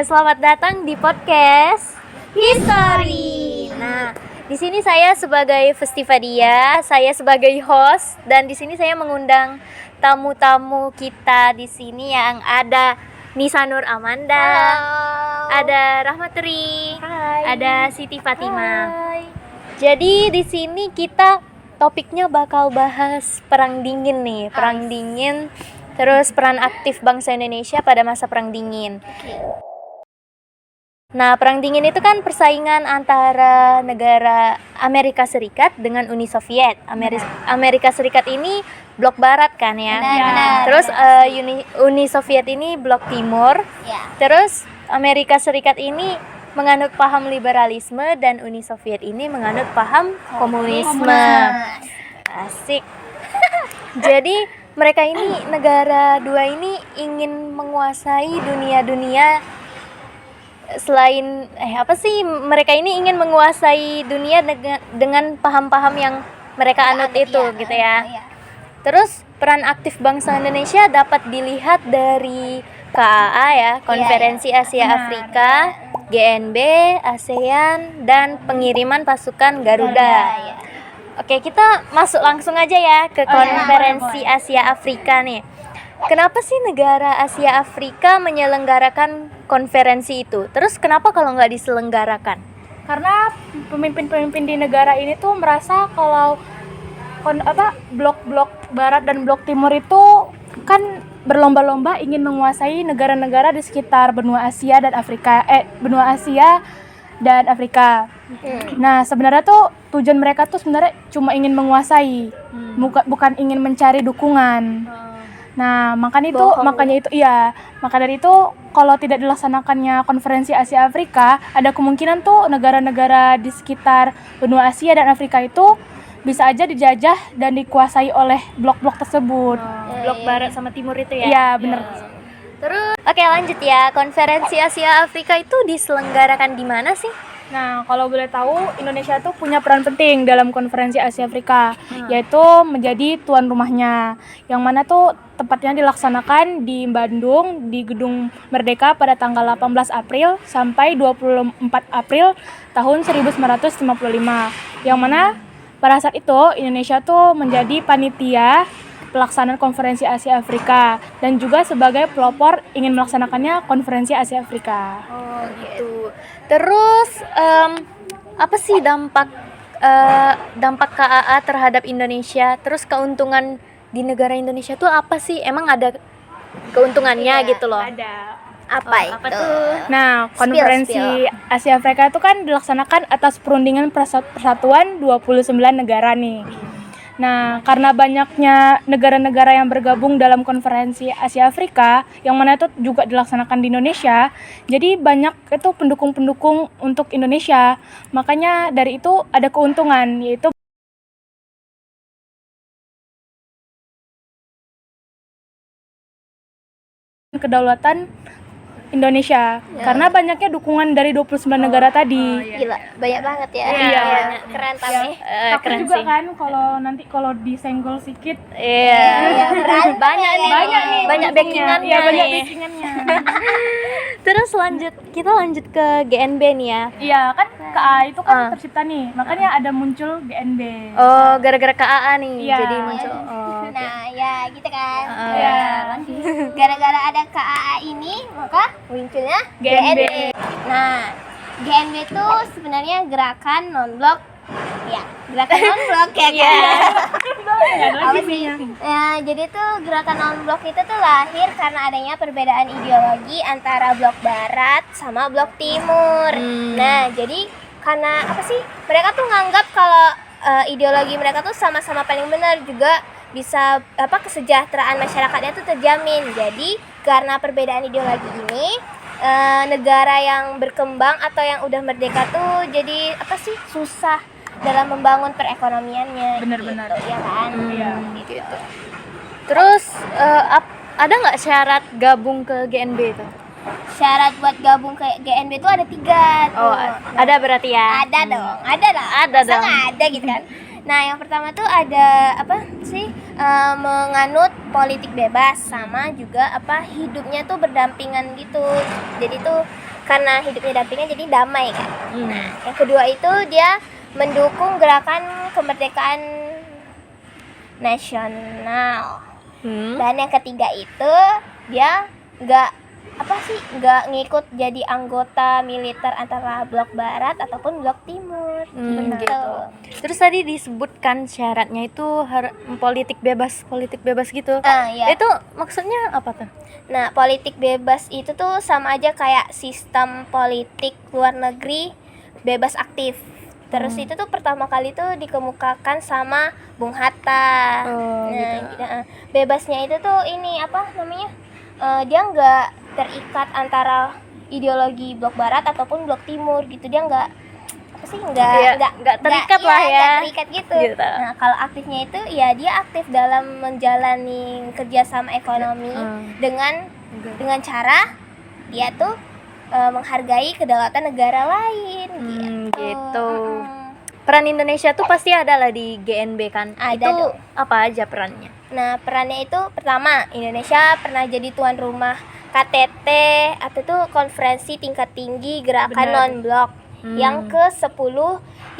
Selamat datang di podcast History. Nah, di sini saya sebagai Festivadia, saya sebagai host, dan di sini saya mengundang tamu-tamu kita di sini yang ada Nisa Nur Amanda, ada Rahmatri, ada Siti Fatima. Jadi di sini kita topiknya bakal bahas perang dingin nih, perang dingin. Terus peran aktif bangsa Indonesia pada masa Perang Dingin. Nah, Perang Dingin itu kan persaingan antara negara Amerika Serikat dengan Uni Soviet. Amerika Serikat ini blok barat kan ya. Terus Uni Soviet ini blok timur. Terus Amerika Serikat ini menganut paham liberalisme dan Uni Soviet ini menganut paham komunisme. Asik. Jadi mereka ini, negara dua ini ingin menguasai dunia selain mereka ini ingin menguasai dunia dengan paham-paham yang mereka anut itu gitu ya. Terus peran aktif bangsa Indonesia dapat dilihat dari KAA ya, Konferensi Asia Afrika, GNB, ASEAN, dan pengiriman pasukan Garuda. Oke, kita masuk langsung aja ya ke Konferensi Asia Afrika nih. Kenapa sih negara Asia Afrika menyelenggarakan konferensi itu? Terus kenapa kalau nggak diselenggarakan? Karena pemimpin-pemimpin di negara ini tuh merasa kalau blok-blok barat dan blok timur itu kan berlomba-lomba ingin menguasai negara-negara di sekitar benua Asia dan Afrika. Nah, sebenarnya tuh tujuan mereka tuh sebenarnya cuma ingin menguasai, bukan ingin mencari dukungan. Nah, maka dari itu kalau tidak dilaksanakannya konferensi Asia Afrika, ada kemungkinan tuh negara-negara di sekitar benua Asia dan Afrika itu bisa aja dijajah dan dikuasai oleh blok-blok tersebut. Blok barat sama timur itu ya? Iya, benar. Terus, oke lanjut ya. Konferensi Asia Afrika itu diselenggarakan di mana sih? Nah, kalau boleh tahu, Indonesia tuh punya peran penting dalam konferensi Asia Afrika, yaitu menjadi tuan rumahnya, yang mana tuh tepatnya dilaksanakan di Bandung, di Gedung Merdeka pada tanggal 18 April sampai 24 April tahun 1955, yang mana pada saat itu Indonesia tuh menjadi panitia pelaksanaan konferensi Asia Afrika dan juga sebagai pelopor ingin melaksanakannya konferensi Asia Afrika. Oh gitu. Terus apa sih dampak KAA terhadap Indonesia? Terus keuntungan di negara Indonesia tuh apa sih? Emang ada keuntungannya gitu loh? Ada. Apa tuh? Nah, konferensi Asia Afrika itu kan dilaksanakan atas perundingan persatuan 29 negara nih. Nah, karena banyaknya negara-negara yang bergabung dalam konferensi Asia Afrika, yang mana itu juga dilaksanakan di Indonesia, jadi banyak itu pendukung-pendukung untuk Indonesia. Makanya dari itu ada keuntungan, yaitu kedaulatan Indonesia, karena banyaknya dukungan dari 29 negara tadi. Gila, banyak banget ya. Iya. Keren tapi. Takut Keren juga sih. kan kalau disenggol sedikit. Iya. Berat. Banyak nih. Banyak backingannya. Iya, banyak nih. backingannya. Terus kita lanjut ke GNB nih ya. Iya, kan KA itu kan tercipta nih. Makanya ada muncul GNB. Oh, gara-gara KAA nih Iya. jadi muncul. Oh, oke. Nah, ya gitu kan. Iya. Gara-gara ada KAA ini, maka munculnya GNB. Nah, GNB itu sebenarnya gerakan non-blok. Ya, gerakan non-blok ya kan. Apa sih? Nah, jadi tuh gerakan non-blok itu tuh lahir karena adanya perbedaan ideologi antara blok barat sama blok timur. Nah, jadi karena apa sih? Mereka tuh nganggap kalau ideologi mereka tuh sama-sama paling benar, juga bisa kesejahteraan masyarakatnya tuh terjamin. Jadi karena perbedaan ideologi ini, negara yang berkembang atau yang udah merdeka tuh jadi susah dalam membangun perekonomiannya. Benar-benar. gitu, ya kan? Iya. Gitu. Terus ada nggak syarat gabung ke GNB itu? Syarat buat gabung ke GNB itu ada 3 tuh. Oh, ada berarti ya? Ada dong, ada lah. Ada Masa dong. nggak ada gitu kan? Nah, yang pertama tuh ada menganut politik bebas, sama juga hidupnya tuh berdampingan gitu. Jadi tuh karena hidupnya dampingan jadi damai kan. Nah, yang kedua itu dia mendukung gerakan kemerdekaan nasional. Dan yang ketiga itu dia nggak ngikut jadi anggota militer antara blok barat ataupun blok timur. Gitu. Terus tadi disebutkan syaratnya itu politik bebas gitu. Ya. Itu maksudnya apa tuh? Nah, politik bebas itu tuh sama aja kayak sistem politik luar negeri bebas aktif. Terus itu tuh pertama kali tuh dikemukakan sama Bung Hatta. Bebasnya itu tuh ini apa namanya? Dia nggak terikat antara ideologi blok barat ataupun blok timur gitu. Dia nggak terikat lah ya. Nggak terikat gitu. Gitu. Nah, kalau aktifnya itu ya dia aktif dalam menjalani kerjasama ekonomi dengan cara dia tuh menghargai kedaulatan negara lain gitu. Peran Indonesia tuh pasti ada lah di GNB kan. Ada itu dong. apa aja perannya? Nah, perannya itu pertama, Indonesia pernah jadi tuan rumah KTT atau tuh konferensi tingkat tinggi gerakan non-blok yang ke-10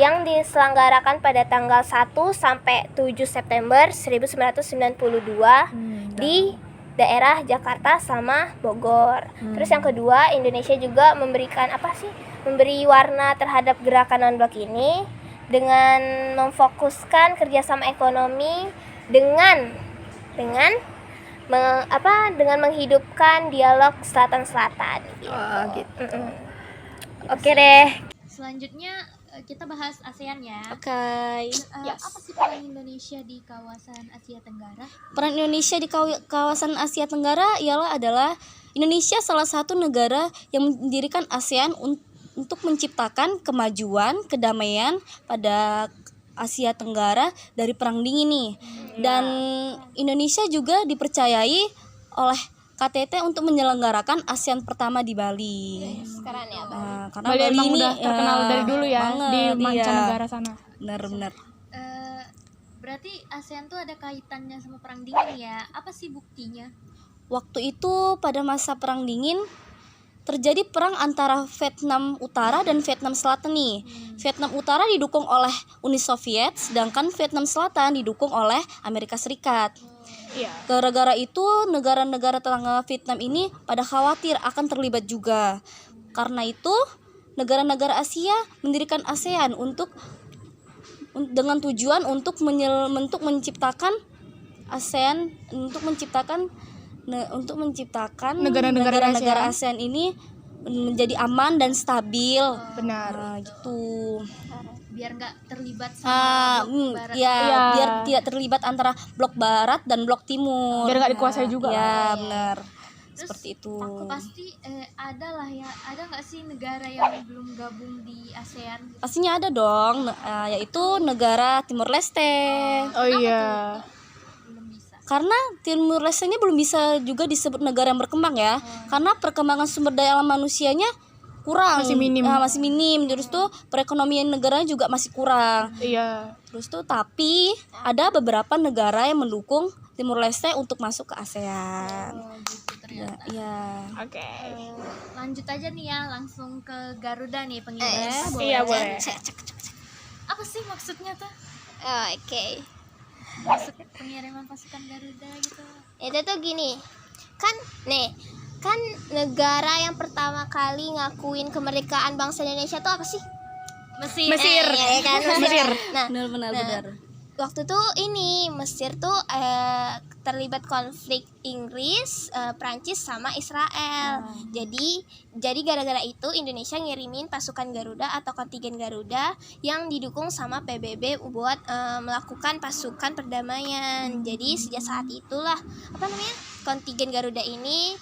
yang diselenggarakan pada tanggal 1 sampai 7 September 1992 di daerah Jakarta sama Bogor. Terus yang kedua, Indonesia juga memberi warna terhadap gerakan non-blok ini dengan memfokuskan kerjasama ekonomi dengan menghidupkan dialog selatan-selatan gitu. Oke deh. Selanjutnya kita bahas ASEAN ya. Oke. Apa sih peran Indonesia di kawasan Asia Tenggara? Peran Indonesia di kawasan Asia Tenggara adalah Indonesia salah satu negara yang mendirikan ASEAN untuk menciptakan kemajuan, kedamaian pada Asia Tenggara dari Perang Dingin nih. Dan Indonesia juga dipercayai oleh KTT untuk menyelenggarakan ASEAN pertama di Bali. Sekarang ya, Karena Bali emang ini udah terkenal dari dulu ya banget, di iya. mancanegara sana. Benar. Berarti ASEAN tuh ada kaitannya sama Perang Dingin ya. Apa sih buktinya? Waktu itu pada masa Perang Dingin terjadi perang antara Vietnam Utara dan Vietnam Selatan nih. Vietnam Utara didukung oleh Uni Soviet, sedangkan Vietnam Selatan didukung oleh Amerika Serikat. Gara-gara itu negara-negara tetangga Vietnam ini pada khawatir akan terlibat juga. Karena itu negara-negara Asia mendirikan ASEAN dengan tujuan untuk menciptakan ASEAN untuk menciptakan negara-negara ASEAN ini menjadi aman dan stabil. Benar. Gitu. Biar nggak terlibat sama blok barat. Biar tidak terlibat antara blok barat dan blok timur. Biar nggak dikuasai juga. Ya, benar. Terus, seperti itu. Pasti ada nggak sih negara yang belum gabung di ASEAN? Pastinya ada dong, yaitu negara Timur Leste. Oh iya. Karena Timur Leste ini belum bisa juga disebut negara yang berkembang ya, karena perkembangan sumber daya alam manusianya kurang, masih minim. Terus tuh perekonomian negaranya juga masih kurang. Iya. Terus tuh tapi ada beberapa negara yang mendukung Timur Leste untuk masuk ke ASEAN. Gitu ternyata. Ya. Oke. Lanjut aja nih ya, langsung ke Garuda nih pengirim. Iya boleh. Apa sih maksudnya tuh? Oke. Maksud pengiriman pasukan Garuda gitu. Itu tuh gini. Kan negara yang pertama kali ngakuin kemerdekaan bangsa Indonesia tuh apa sih? Mesir. Kan? Mesir. Nah, Benar. waktu tuh Mesir tuh terlibat konflik Inggris, Prancis sama Israel. Jadi gara-gara itu Indonesia ngirimin pasukan Garuda atau kontingen Garuda yang didukung sama PBB buat melakukan pasukan perdamaian. Jadi sejak saat itulah kontingen Garuda ini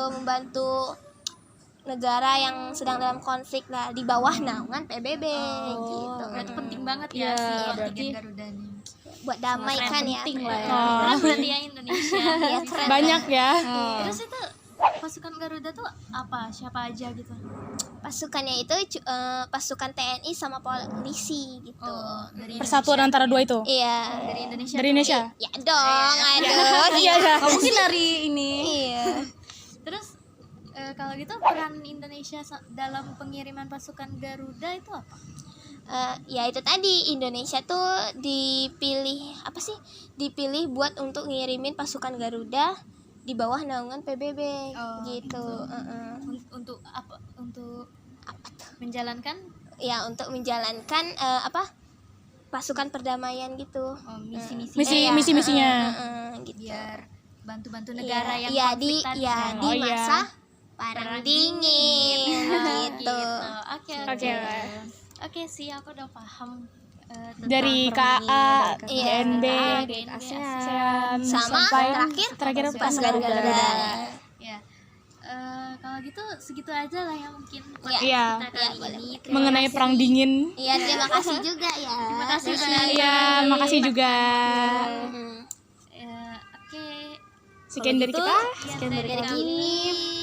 membantu negara yang sedang dalam konflik lah di bawah naungan PBB gitu. Berarti penting banget ya si kontingen Garuda nih. Buat damai kan ya. Penting lah ya. Keren berarti ya Indonesia. Iya, keren. Banyak ya. Terus itu pasukan Garuda tuh apa? Siapa aja gitu? Pasukannya itu pasukan TNI sama polisi gitu. Oh, dari Persatuan antara dua itu. Iya. dari Indonesia. Dari Indonesia. Ya dong, aduh. Iya, iya. Mungkin dari ini. Iya. Terus kalau gitu peran Indonesia dalam pengiriman pasukan Garuda itu apa? Ya itu tadi Indonesia tuh dipilih buat untuk ngirimin pasukan Garuda di bawah naungan PBB gitu. Untuk apa? Untuk menjalankan Ya untuk menjalankan pasukan perdamaian gitu. Misi-misinya. Gitu. biar bantu-bantu negara yang Iya, konflik tadi. di Oh, iya. masa perang dingin gitu. Oke. Oke sih, aku udah paham tentang Dari perang KA, Iya, GNB, GNB, ASEAN, Sama sampai terakhir pas pas Garuda. Ya. Kalau gitu segitu aja lah yang mungkin Iya. kita kali ini. Mengenai perang dingin. Iya, terima kasih juga ya. Terima kasih Iya, makasih juga. Mhm. Oke. Sekian dari kita. Sekian dari kami.